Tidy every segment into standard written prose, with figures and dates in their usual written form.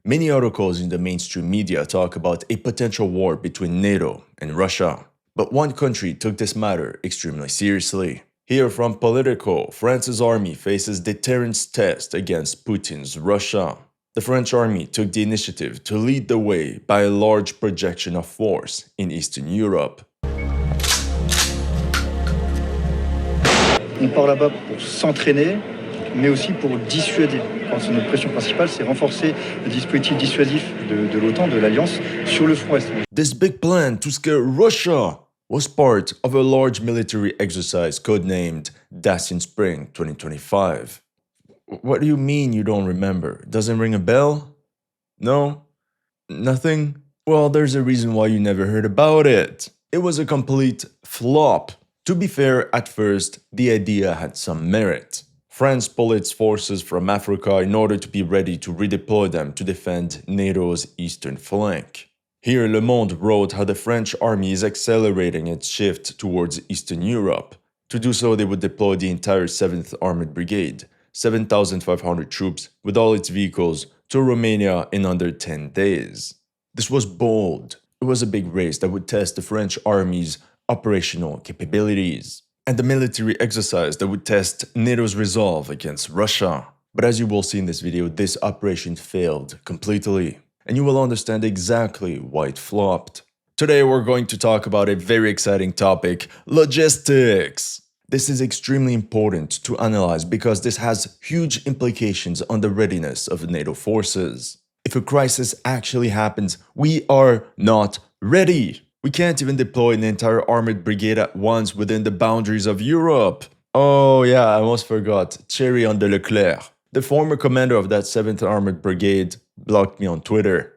Many articles in the mainstream media talk about a potential war between NATO and Russia. But one country took this matter extremely seriously. Here from Politico, France's army faces deterrence test against Putin's Russia. The French army took the initiative to lead the way by a large projection of force in Eastern Europe. On part là-bas pour s'entraîner, mais aussi pour dissuader. Je pense que notre pression principale, c'est renforcer le dispositif dissuasif de l'OTAN, de l'Alliance, sur le front est. This big plan to scare Russia was part of a large military exercise codenamed Dacian Spring 2025. What do you mean you don't remember? Doesn't ring a bell? No? Nothing? Well, there's a reason why you never heard about it. It was a complete flop. To be fair, at first, the idea had some merit. France pulled its forces from Africa in order to be ready to redeploy them to defend NATO's eastern flank. Here, Le Monde wrote how the French army is accelerating its shift towards Eastern Europe. To do so, they would deploy the entire 7th Armored Brigade, 7,500 troops with all its vehicles, to Romania in under 10 days. This was bold. It was a big race that would test the French army's operational capabilities, and a military exercise that would test NATO's resolve against Russia. But as you will see in this video, this operation failed completely, and you will understand exactly why it flopped. Today we're going to talk about a very exciting topic: logistics. This is extremely important to analyze because this has huge implications on the readiness of NATO forces. If a crisis actually happens, we are not ready. We can't even deploy an entire armored brigade at once within the boundaries of Europe. Oh yeah, I almost forgot. Cherry on the Leclerc. The former commander of that 7th Armored Brigade blocked me on Twitter.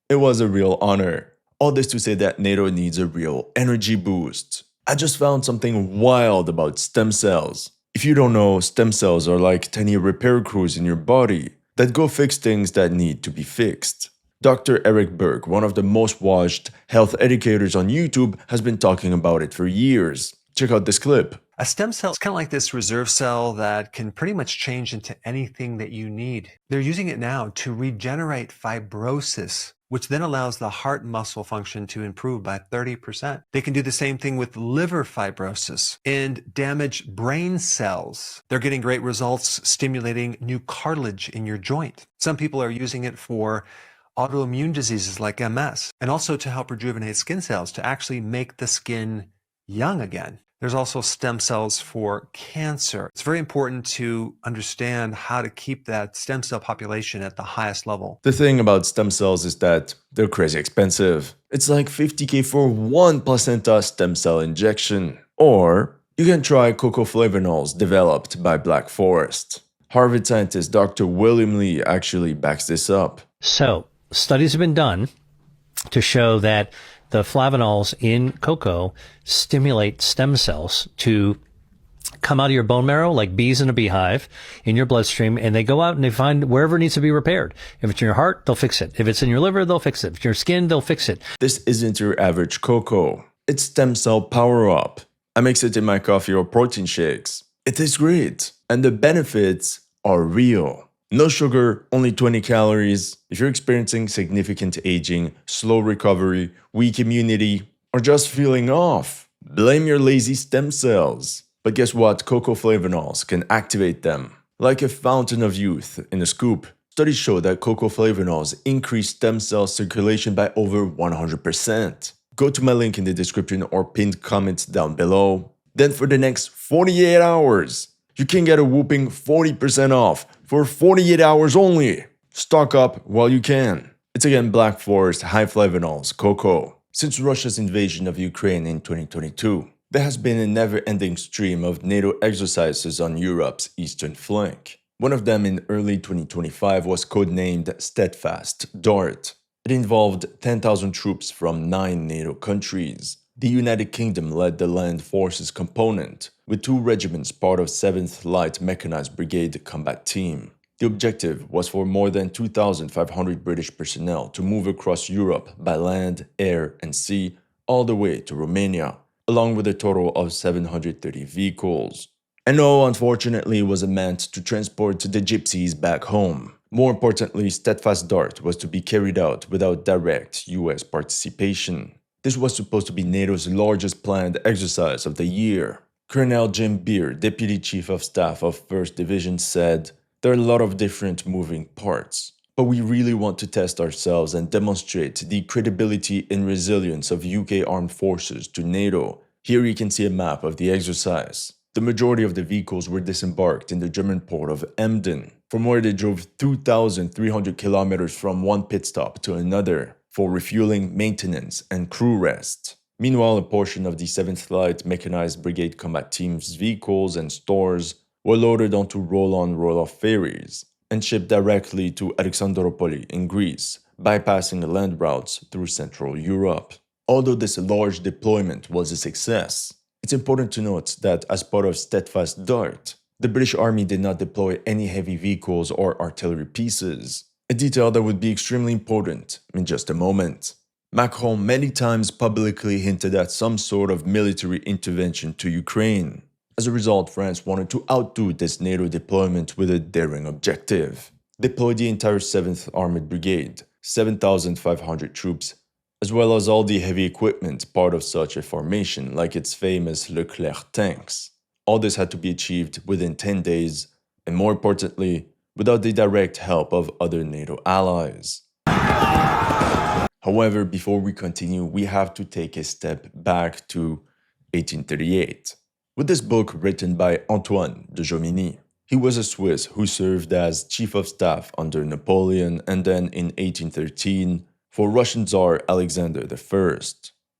It was a real honor. All this to say that NATO needs a real energy boost. I just found something wild about stem cells. If you don't know, stem cells are like tiny repair crews in your body that go fix things that need to be fixed. Dr. Eric Berg, one of the most watched health educators on YouTube, has been talking about it for years. Check out this clip. A stem cell is kind of like this reserve cell that can pretty much change into anything that you need. They're using it now to regenerate fibrosis, which then allows the heart muscle function to improve by 30%. They can do the same thing with liver fibrosis and damaged brain cells. They're getting great results stimulating new cartilage in your joint. Some people are using it for autoimmune diseases like MS, and also to help rejuvenate skin cells to actually make the skin young again. There's also stem cells for cancer. It's very important to understand how to keep that stem cell population at the highest level. The thing about stem cells is that they're crazy expensive. It's like $50K for one placenta stem cell injection. Or you can try cocoflavanols developed by Black Forest. Harvard scientist Dr. William Lee actually backs this up. So, studies have been done to show that the flavanols in cocoa stimulate stem cells to come out of your bone marrow like bees in a beehive in your bloodstream, and they go out and they find wherever it needs to be repaired. If it's in your heart, they'll fix it. If it's in your liver, they'll fix it. If it's in your skin, they'll fix it. This isn't your average cocoa. It's stem cell power-up. I mix it in my coffee or protein shakes. It tastes great, and the benefits are real. No sugar, only 20 calories. If you're experiencing significant aging, slow recovery, weak immunity, or just feeling off, blame your lazy stem cells. But guess what? Cocoflavanols can activate them. Like a fountain of youth in a scoop. Studies show that cocoflavanols increase stem cell circulation by over 100%. Go to my link in the description or pinned comment down below. Then for the next 48 hours, you can get a whopping 40% off for 48 hours only. Stock up while you can. It's again Black Forest High Flavanols Cocoa. Since Russia's invasion of Ukraine in 2022, there has been a never-ending stream of NATO exercises on Europe's eastern flank. One of them in early 2025 was codenamed Steadfast Dart. It involved 10,000 troops from 9 NATO countries. The United Kingdom led the land forces component, with 2 regiments part of 7th Light Mechanized Brigade combat team. The objective was for more than 2,500 British personnel to move across Europe by land, air, and sea, all the way to Romania, along with a total of 730 vehicles. And no, unfortunately, it wasn't meant to transport the gypsies back home. More importantly, Steadfast Dart was to be carried out without direct US participation. This was supposed to be NATO's largest planned exercise of the year. Colonel Jim Beer, Deputy Chief of Staff of 1st Division, said, "There are a lot of different moving parts, but we really want to test ourselves and demonstrate the credibility and resilience of UK armed forces to NATO." Here you can see a map of the exercise. The majority of the vehicles were disembarked in the German port of Emden, from where they drove 2,300 kilometers from one pit stop to another for refueling, maintenance, and crew rest. Meanwhile, a portion of the 7th Light Mechanized Brigade Combat Team's vehicles and stores were loaded onto roll-on roll-off ferries and shipped directly to Alexandropoli in Greece, bypassing land routes through Central Europe. Although this large deployment was a success, it's important to note that as part of Steadfast Dart, the British Army did not deploy any heavy vehicles or artillery pieces, a detail that would be extremely important in just a moment. Macron many times publicly hinted at some sort of military intervention to Ukraine. As a result, France wanted to outdo this NATO deployment with a daring objective: deploy the entire 7th Armored Brigade, 7,500 troops, as well as all the heavy equipment part of such a formation, like its famous Leclerc tanks. All this had to be achieved within 10 days, and more importantly, without the direct help of other NATO allies. However, before we continue, we have to take a step back to 1838. With this book written by Antoine de Jomini, he was a Swiss who served as chief of staff under Napoleon and then in 1813 for Russian Tsar Alexander I.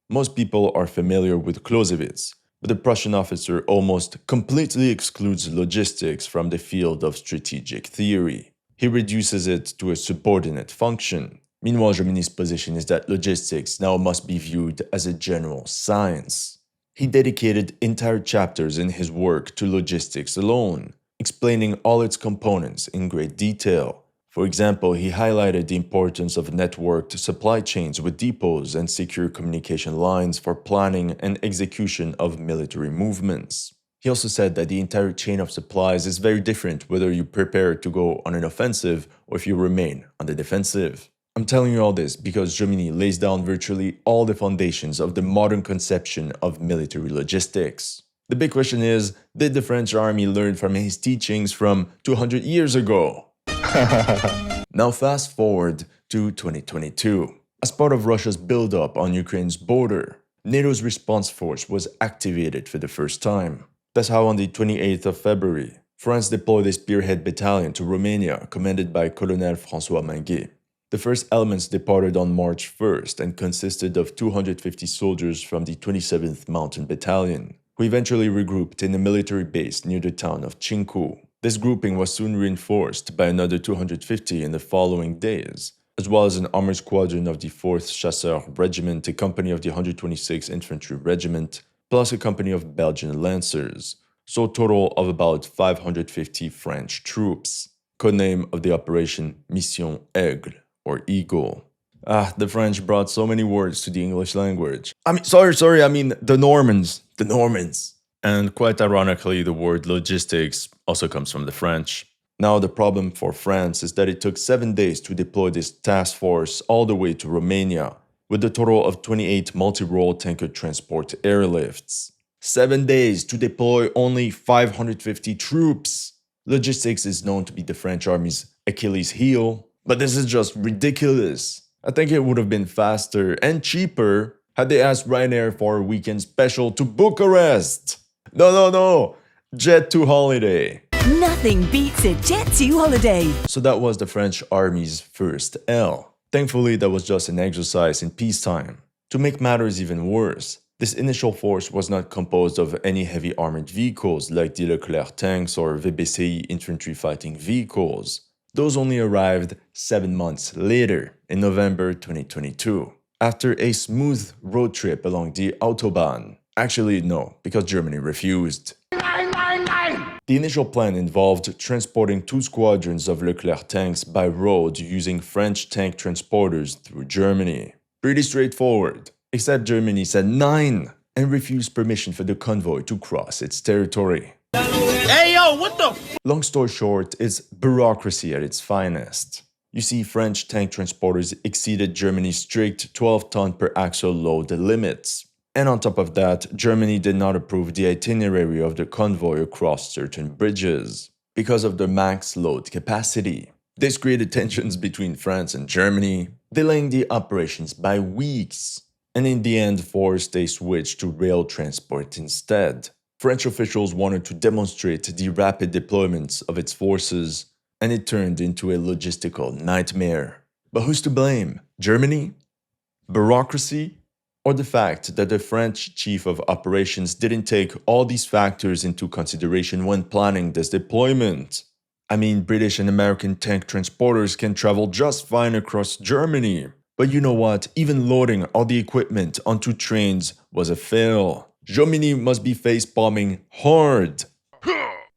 Most people are familiar with Clausewitz, but the Prussian officer almost completely excludes logistics from the field of strategic theory. He reduces it to a subordinate function. Meanwhile, Jomini's position is that logistics now must be viewed as a general science. He dedicated entire chapters in his work to logistics alone, explaining all its components in great detail. For example, he highlighted the importance of networked supply chains with depots and secure communication lines for planning and execution of military movements. He also said that the entire chain of supplies is very different whether you prepare to go on an offensive or if you remain on the defensive. I'm telling you all this because Jomini lays down virtually all the foundations of the modern conception of military logistics. The big question is, did the French army learn from his teachings from 200 years ago? Now fast forward to 2022. As part of Russia's buildup on Ukraine's border, NATO's response force was activated for the first time. That's how on the 28th of February, France deployed a spearhead battalion to Romania, commanded by Colonel François Minguet. The first elements departed on March 1st and consisted of 250 soldiers from the 27th Mountain Battalion, who eventually regrouped in a military base near the town of Chinku. This grouping was soon reinforced by another 250 in the following days, as well as an armored squadron of the 4th Chasseurs Regiment, a company of the 126th Infantry Regiment, plus a company of Belgian Lancers, so a total of about 550 French troops. Codename of the operation Mission Aigle, or Eagle. The French brought so many words to the English language. The Normans. And quite ironically, the word logistics also comes from the French. Now, the problem for France is that it took 7 days to deploy this task force all the way to Romania, with a total of 28 multi-role tanker transport airlifts. 7 days to deploy only 550 troops. Logistics is known to be the French army's Achilles heel, but this is just ridiculous. I think it would have been faster and cheaper had they asked Ryanair for a weekend special to Bucharest. No. Jet to holiday. Nothing beats a Jet 2 holiday. So that was the French army's first L. Thankfully, that was just an exercise in peacetime. To make matters even worse, this initial force was not composed of any heavy armored vehicles like the Leclerc tanks or VBCI infantry fighting vehicles. Those only arrived 7 months later, in November 2022, after a smooth road trip along the Autobahn. Actually, no, because Germany refused. The initial plan involved transporting 2 squadrons of Leclerc tanks by road using French tank transporters through Germany. Pretty straightforward, except Germany said 9 and refused permission for the convoy to cross its territory. Long story short, it's bureaucracy at its finest. You see, French tank transporters exceeded Germany's strict 12-ton per axle load limits. And on top of that, Germany did not approve the itinerary of the convoy across certain bridges because of the max load capacity. This created tensions between France and Germany, delaying the operations by weeks. And in the end, forced a switch to rail transport instead. French officials wanted to demonstrate the rapid deployment of its forces, and it turned into a logistical nightmare. But who's to blame? Germany? Bureaucracy? Or the fact that the French chief of operations didn't take all these factors into consideration when planning this deployment? I mean, British and American tank transporters can travel just fine across Germany. But you know what? Even loading all the equipment onto trains was a fail. Jomini must be face-palming hard.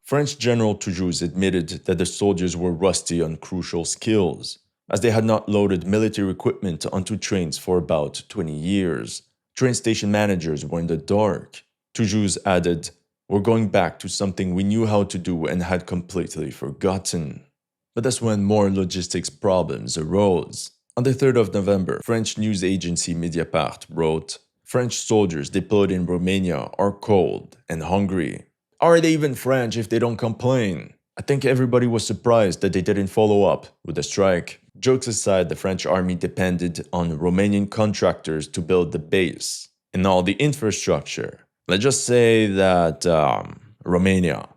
French General Toulouse admitted that the soldiers were rusty on crucial skills, as they had not loaded military equipment onto trains for about 20 years. Train station managers were in the dark. Toulouse added, "We're going back to something we knew how to do and had completely forgotten." But that's when more logistics problems arose. On the 3rd of November, French news agency Mediapart wrote, "French soldiers deployed in Romania are cold and hungry. Are they even French if they don't complain?" I think everybody was surprised that they didn't follow up with a strike. Jokes aside, the French army depended on Romanian contractors to build the base and all the infrastructure. Let's just say that Romania.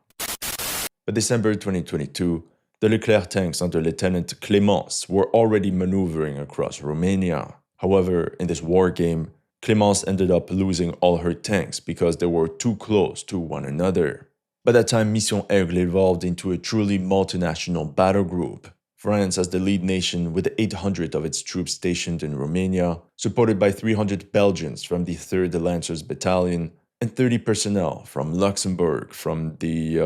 By December 2022, the Leclerc tanks under Lieutenant Clémence were already maneuvering across Romania. However, in this war game, Clémence ended up losing all her tanks because they were too close to one another. By that time, Mission Aigle evolved into a truly multinational battle group. France as the lead nation with 800 of its troops stationed in Romania, supported by 300 Belgians from the 3rd Lancers Battalion and 30 personnel from Luxembourg from the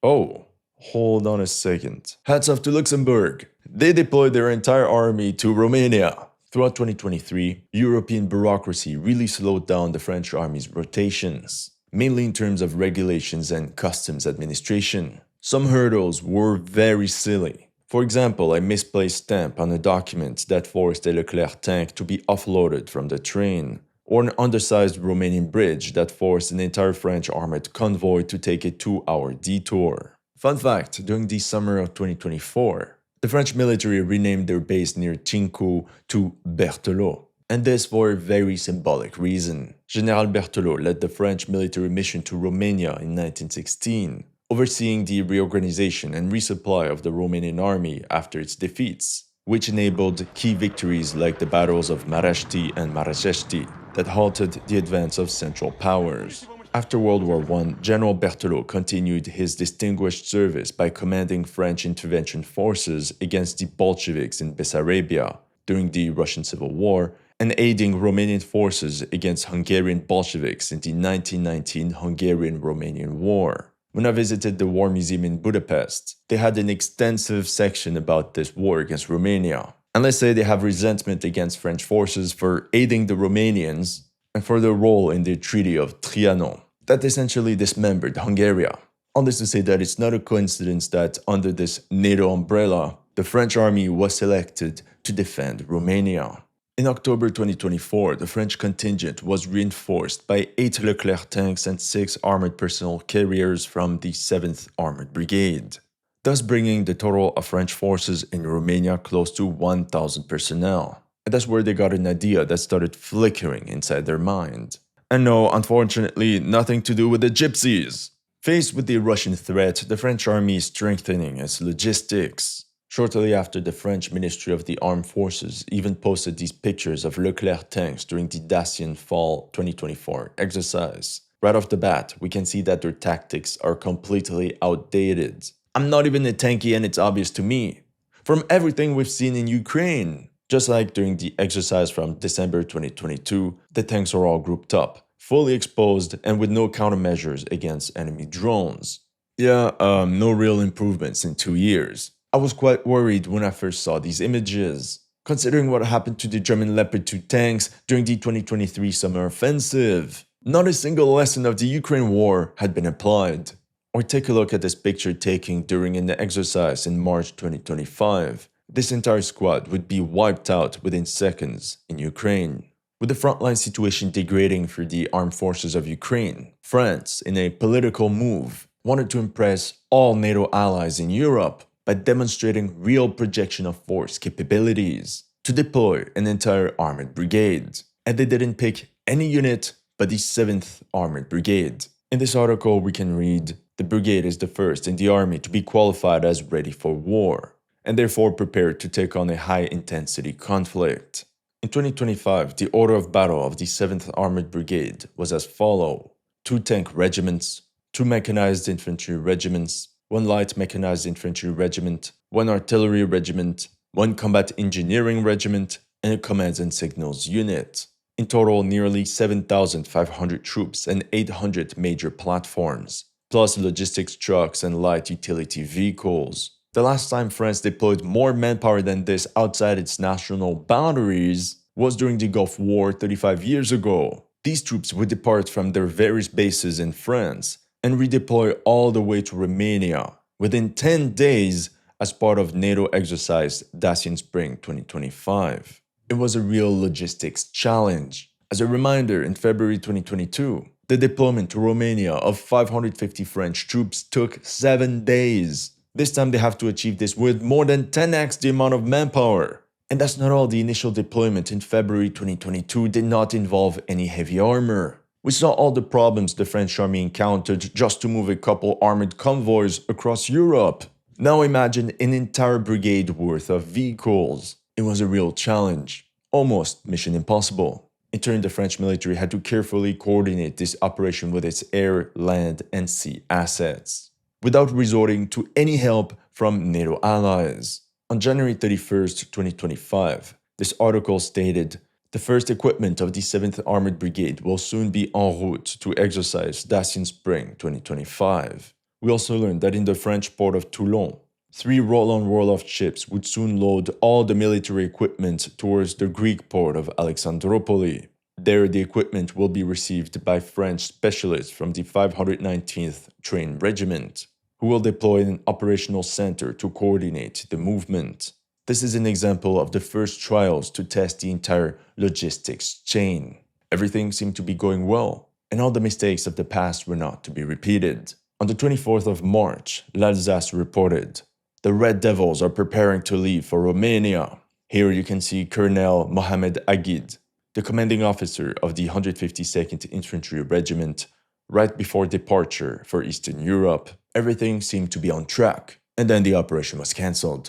Oh, hold on a second. Hats off to Luxembourg. They deployed their entire army to Romania. Throughout 2023, European bureaucracy really slowed down the French army's rotations, mainly in terms of regulations and customs administration. Some hurdles were very silly. For example, a misplaced stamp on a document that forced a Leclerc tank to be offloaded from the train, or an undersized Romanian bridge that forced an entire French armored convoy to take a 2-hour detour. Fun fact, during the summer of 2024, the French military renamed their base near Cincu to Berthelot, and this for a very symbolic reason. General Berthelot led the French military mission to Romania in 1916, overseeing the reorganization and resupply of the Romanian army after its defeats, which enabled key victories like the battles of Maraști and Marașești that halted the advance of Central Powers. After World War I, General Berthelot continued his distinguished service by commanding French intervention forces against the Bolsheviks in Bessarabia during the Russian Civil War, and aiding Romanian forces against Hungarian Bolsheviks in the 1919 Hungarian-Romanian War. When I visited the War Museum in Budapest, they had an extensive section about this war against Romania. And let's say they have resentment against French forces for aiding the Romanians and for their role in the Treaty of Trianon that essentially dismembered Hungary. All this to say that it's not a coincidence that under this NATO umbrella, the French army was selected to defend Romania. In October 2024, the French contingent was reinforced by 8 Leclerc tanks and 6 armored personnel carriers from the 7th Armored Brigade, thus bringing the total of French forces in Romania close to 1,000 personnel. And that's where they got an idea that started flickering inside their mind. And no, unfortunately, nothing to do with the gypsies. Faced with the Russian threat, the French army is strengthening its logistics. Shortly after, the French Ministry of the Armed Forces even posted these pictures of Leclerc tanks during the Dacian Fall 2024 exercise. Right off the bat, we can see that their tactics are completely outdated. I'm not even a tanky and it's obvious to me. From everything we've seen in Ukraine. Just like during the exercise from December 2022, the tanks are all grouped up, fully exposed and with no countermeasures against enemy drones. Yeah, no real improvements in 2 years. I was quite worried when I first saw these images, considering what happened to the German Leopard 2 tanks during the 2023 summer offensive. Not a single lesson of the Ukraine war had been applied. Or take a look at this picture taken during an exercise in March 2025. This entire squad would be wiped out within seconds in Ukraine. With the frontline situation degrading for the armed forces of Ukraine, France, in a political move, wanted to impress all NATO allies in Europe by demonstrating real projection of force capabilities to deploy an entire armored brigade. And they didn't pick any unit but the 7th Armored Brigade. In this article we can read, the brigade is the first in the army to be qualified as ready for war, and therefore prepared to take on a high-intensity conflict. In 2025, the order of battle of the 7th Armored Brigade was as follows: 2 tank regiments, 2 mechanized infantry regiments, 1 light mechanized infantry regiment, 1 artillery regiment, 1 combat engineering regiment, and a commands and signals unit. In total, nearly 7,500 troops and 800 major platforms, plus logistics trucks and light utility vehicles. The last time France deployed more manpower than this outside its national boundaries was during the Gulf War 35 years ago. These troops would depart from their various bases in France and redeploy all the way to Romania within 10 days as part of NATO exercise Dacian Spring 2025. It was a real logistics challenge. As a reminder, in February 2022, the deployment to Romania of 550 French troops took 7 days. This time they have to achieve this with more than 10x the amount of manpower. And that's not all. The initial deployment in February 2022 did not involve any heavy armor. We saw all the problems the French army encountered just to move a couple armored convoys across Europe. Now imagine an entire brigade worth of vehicles. It was a real challenge, almost mission impossible. In turn, the French military had to carefully coordinate this operation with its air, land, and sea assets, without resorting to any help from NATO allies. On January 31st, 2025, this article stated, "The first equipment of the 7th Armored Brigade will soon be en route to exercise Dacian Spring 2025. We also learned that in the French port of Toulon, 3 roll-on roll-off ships would soon load all the military equipment towards the Greek port of Alexandropoli. There, the equipment will be received by French specialists from the 519th Train Regiment, who will deploy an operational center to coordinate the movement." This is an example of the first trials to test the entire logistics chain. Everything seemed to be going well, and all the mistakes of the past were not to be repeated. On the 24th of March, l'Alsace reported, "The Red Devils are preparing to leave for Romania." Here you can see Colonel Mohamed Agid, the commanding officer of the 152nd Infantry Regiment, right before departure for Eastern Europe. Everything seemed to be on track, and then the operation was cancelled.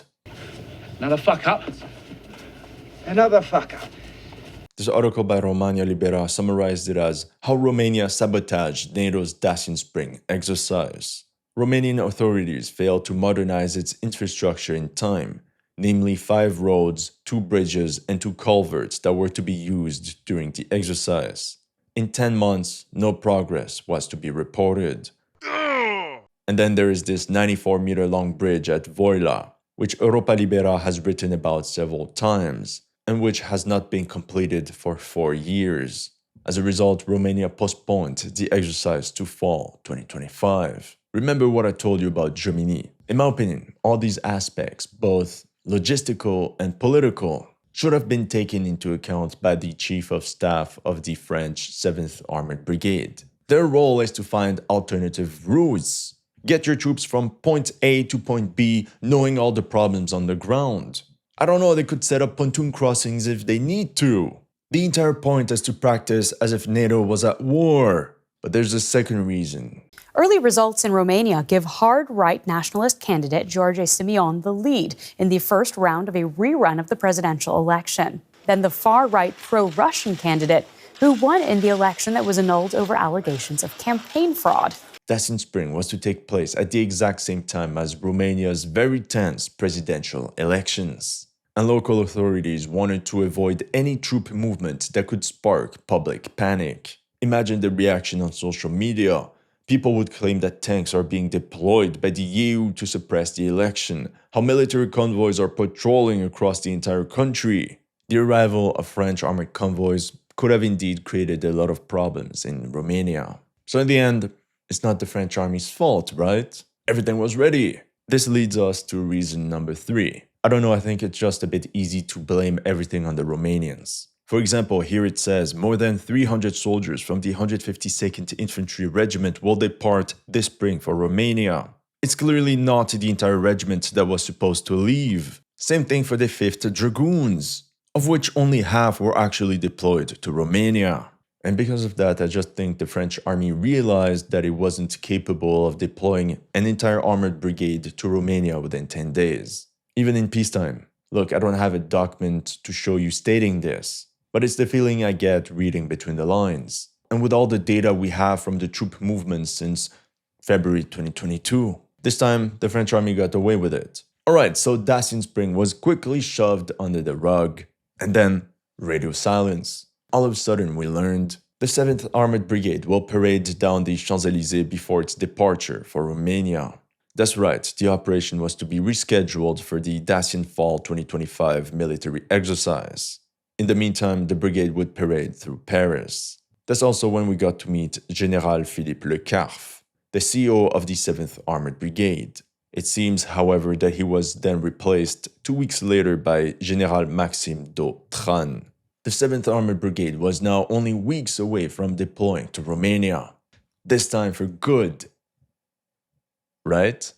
Another fuck up. Another fuck up. This article by Romania Libera summarized it as how Romania sabotaged NATO's Dacian Spring exercise. Romanian authorities failed to modernize its infrastructure in time, namely 5 roads, 2 bridges, and 2 culverts that were to be used during the exercise. In 10 months, no progress was to be reported. And then there is this 94-meter-long bridge at Voila, which Europa Libera has written about several times, and which has not been completed for 4 years. As a result, Romania postponed the exercise to fall 2025. Remember what I told you about Germany. In my opinion, all these aspects, both logistical and political, should have been taken into account by the Chief of Staff of the French 7th Armored Brigade. Their role is to find alternative routes. Get your troops from point A to point B, knowing all the problems on the ground. I don't know, they could set up pontoon crossings if they need to. The entire point is to practice as if NATO was at war. But there's a second reason. Early results in Romania give hard-right nationalist candidate George Simion the lead in the first round of a rerun of the presidential election. Then the far-right pro-Russian candidate who won in the election that was annulled over allegations of campaign fraud. Dacian Spring was to take place at the exact same time as Romania's very tense presidential elections, and local authorities wanted to avoid any troop movement that could spark public panic. Imagine the reaction on social media. People would claim that tanks are being deployed by the EU to suppress the election, how military convoys are patrolling across the entire country. The arrival of French armored convoys could have indeed created a lot of problems in Romania. So in the end, It's not the French army's fault, right? Everything was ready. This leads us to reason number 3. I don't know, I think it's just a bit easy to blame everything on the Romanians. For example, here it says more than 300 soldiers from the 152nd Infantry Regiment will depart this spring for Romania. It's clearly not the entire regiment that was supposed to leave. Same thing for the 5th Dragoons, of which only half were actually deployed to Romania. And because of that, I just think the French army realized that it wasn't capable of deploying an entire armored brigade to Romania within 10 days. Even in peacetime. Look, I don't have a document to show you stating this, but it's the feeling I get reading between the lines. And with all the data we have from the troop movements since February 2022, this time the French army got away with it. Alright, so Dacian Spring was quickly shoved under the rug. And then, radio silence. All of a sudden we learned the 7th Armored Brigade will parade down the Champs-Élysées before its departure for Romania. That's right, the operation was to be rescheduled for the Dacian Fall 2025 military exercise. In the meantime, the brigade would parade through Paris. That's also when we got to meet General Philippe Lecarf, the CEO of the 7th Armored Brigade. It seems, however, that he was then replaced 2 weeks later by General Maxime Dautran. The 7th Armored Brigade was now only weeks away from deploying to Romania. This time for good. Right?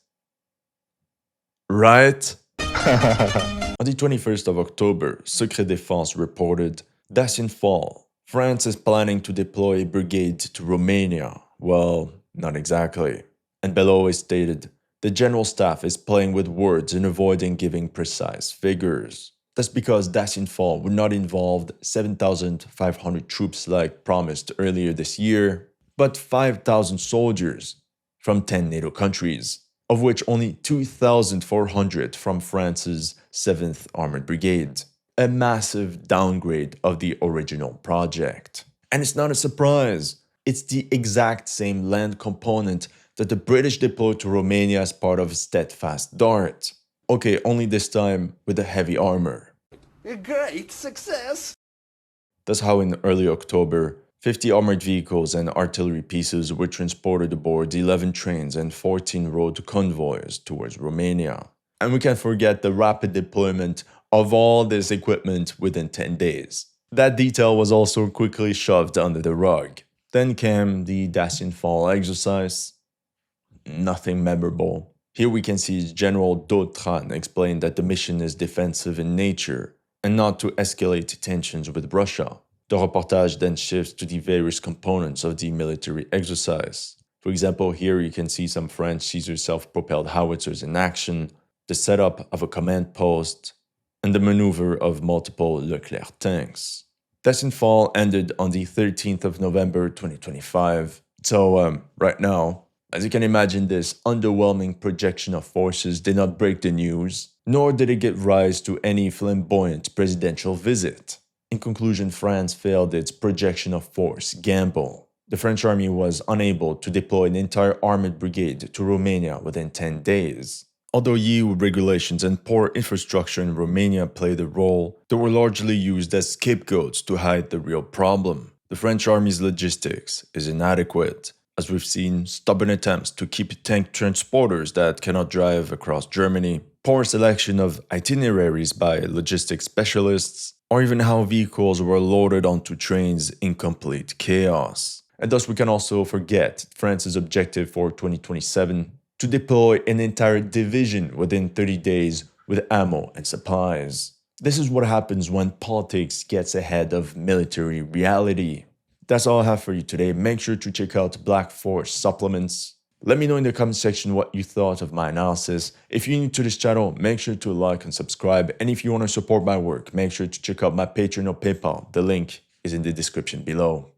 Right? On the 21st of October, Secret Défense reported, Dacian Fall. France is planning to deploy a brigade to Romania. Well, not exactly. And below is stated, the General Staff is playing with words and avoiding giving precise figures. That's because Dacian Fall would not involve 7,500 troops like promised earlier this year, but 5,000 soldiers from 10 NATO countries, of which only 2,400 from France's 7th Armored Brigade. A massive downgrade of the original project. And it's not a surprise. It's the exact same land component that the British deployed to Romania as part of Steadfast Dart. Okay, only this time with the heavy armor. A great success! That's how in early October, 50 armored vehicles and artillery pieces were transported aboard 11 trains and 14 road convoys towards Romania. And we can't forget the rapid deployment of all this equipment within 10 days. That detail was also quickly shoved under the rug. Then came the Dacian Fall exercise. Nothing memorable. Here we can see General Dautran explain that the mission is defensive in nature and not to escalate tensions with Russia. The reportage then shifts to the various components of the military exercise. For example, here you can see some French Caesar self-propelled howitzers in action, the setup of a command post, and the maneuver of multiple Leclerc tanks. Dacian Fall ended on the 13th of November 2025. So, right now, as you can imagine, this underwhelming projection of forces did not break the news, nor did it give rise to any flamboyant presidential visit. In conclusion, France failed its projection of force gamble. The French army was unable to deploy an entire armored brigade to Romania within 10 days. Although EU regulations and poor infrastructure in Romania played a role, they were largely used as scapegoats to hide the real problem. The French army's logistics is inadequate. As we've seen, stubborn attempts to keep tank transporters that cannot drive across Germany, poor selection of itineraries by logistics specialists, or even how vehicles were loaded onto trains in complete chaos. And thus we can also forget France's objective for 2027 to deploy an entire division within 30 days with ammo and supplies. This is what happens when politics gets ahead of military reality. That's all I have for you today. Make sure to check out Black Force supplements. Let me know in the comment section what you thought of my analysis. If you're new to this channel, make sure to like and subscribe. And if you want to support my work, make sure to check out my Patreon or PayPal. The link is in the description below.